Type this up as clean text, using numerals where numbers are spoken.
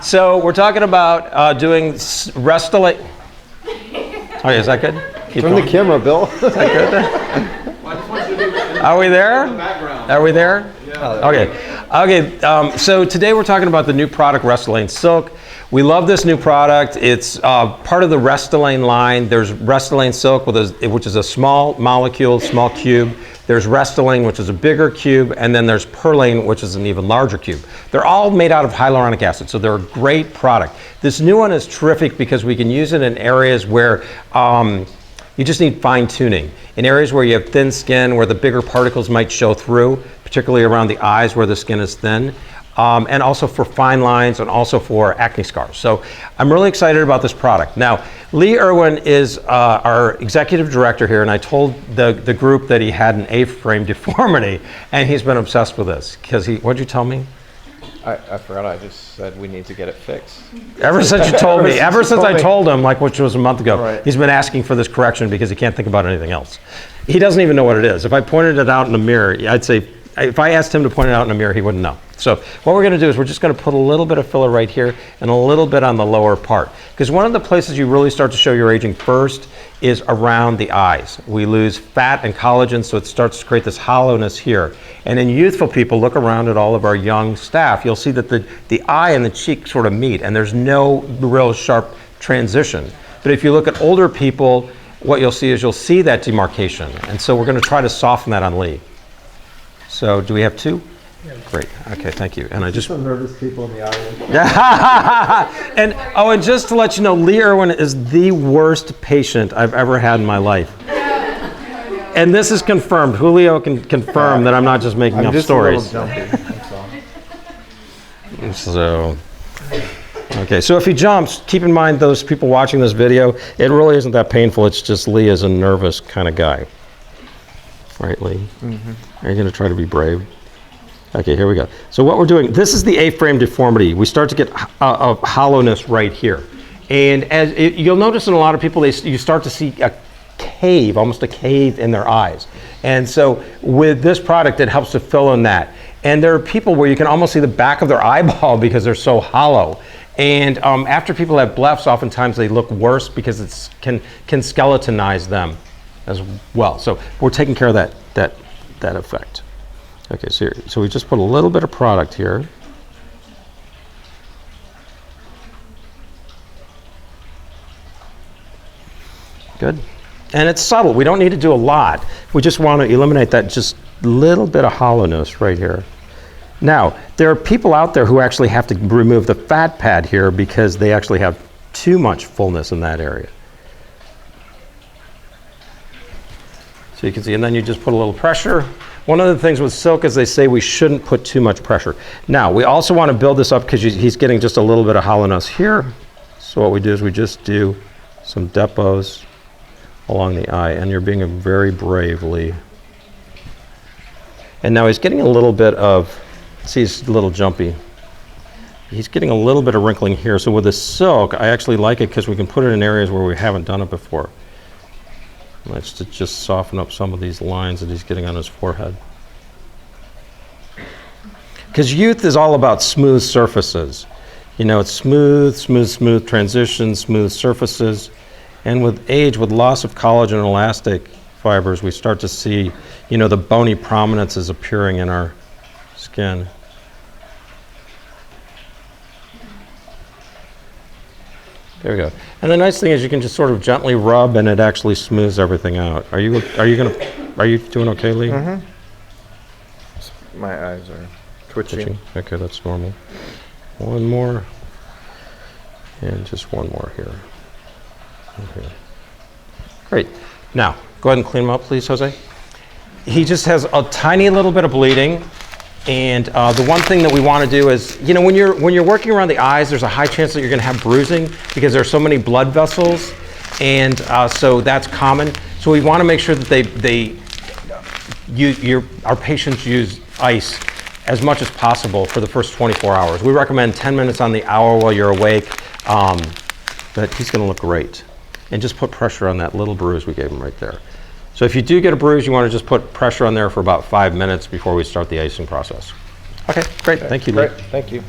So we're talking about doing Restylane. Oh, is that good? Keep From going. the camera, Bill. Is that good? Are we there? Are we there? Yeah. Okay. So today we're talking about the new product, Restylane Silk. We love this new product. It's part of the Restylane line. There's Restylane Silk, which is a small molecule, small cube. There's Restylane, which is a bigger cube, and then there's Perlane, which is an even larger cube. They're all made out of hyaluronic acid, so they're a great product. This new one is terrific because we can use it in areas where you just need fine tuning. In areas where you have thin skin, where the bigger particles might show through, particularly around the eyes where the skin is thin. And also for fine lines and also for acne scars. So I'm really excited about this product. Now, Lee Irwin is our executive director here, and I told the group that he had an A-frame deformity, and he's been obsessed with this. Because what'd you tell me? I forgot, I just said we need to get it fixed. Ever since you told me, ever since I told him, like which was a month ago, right. He's been asking for this correction because he can't think about anything else. He doesn't even know what it is. If I pointed it out in the mirror, I'd say, if I asked him to point it out in a mirror, he wouldn't know. So what we're gonna do is we're just gonna put a little bit of filler right here and a little bit on the lower part. Because one of the places you really start to show your aging first is around the eyes. We lose fat and collagen, so it starts to create this hollowness here. And in youthful people, look around at all of our young staff, you'll see that the eye and the cheek sort of meet, and there's no real sharp transition. But if you look at older people, what you'll see is you'll see that demarcation. And so we're gonna try to soften that on Lee. So do we have two? Yeah. Great. Okay, thank you. And I just some nervous people in the audience. and just to let you know, Lee Irwin is the worst patient I've ever had in my life. And this is confirmed. Julio can confirm that I'm not just making up stories. A little jumpy, that's all. So, okay. So if he jumps, keep in mind those people watching this video, it really isn't that painful. It's just Lee is a nervous kind of guy. Right, Lee? Mm-hmm. Are you going to try to be brave? Okay, here we go. So what we're doing, this is the A-frame deformity. We start to get a hollowness right here. And you'll notice in a lot of people, you start to see a cave, almost a cave in their eyes. And so with this product, it helps to fill in that. And there are people where you can almost see the back of their eyeball because they're so hollow. And after people have blephs, oftentimes they look worse because it can skeletonize them as well. So we're taking care of that effect. Okay, so we just put a little bit of product here. Good. And it's subtle. We don't need to do a lot. We just want to eliminate that just little bit of hollowness right here. Now, there are people out there who actually have to remove the fat pad here because they actually have too much fullness in that area. So you can see, and then you just put a little pressure. One of the things with silk is they say we shouldn't put too much pressure. Now, we also want to build this up because he's getting just a little bit of hollowness here. So what we do is we just do some depots along the eye, and you're being very brave, Lee. And now he's getting a little bit of, see, he's a little jumpy. He's getting a little bit of wrinkling here. So with the silk, I actually like it because we can put it in areas where we haven't done it before. Let's just soften up some of these lines that he's getting on his forehead. Because youth is all about smooth surfaces. You know, it's smooth transitions, smooth surfaces. And with age, with loss of collagen and elastic fibers, we start to see, you know, the bony prominences appearing in our skin. There we go. And the nice thing is you can just sort of gently rub and it actually smooths everything out. Are you doing okay, Lee? Mm-hmm. My eyes are twitching. Okay, that's normal. One more. And just one more here. Okay. Great. Now, go ahead and clean him up, please, Jose. He just has a tiny little bit of bleeding. And the one thing that we want to do is, you know, when you're working around the eyes, there's a high chance that you're going to have bruising because there are so many blood vessels, and so that's common. So we want to make sure that our patients use ice as much as possible for the first 24 hours. We recommend 10 minutes on the hour while you're awake, but he's going to look great. And just put pressure on that little bruise we gave him right there. So if you do get a bruise, you want to just put pressure on there for about 5 minutes before we start the icing process. Okay, great. Thank you, Lee. Great, thank you.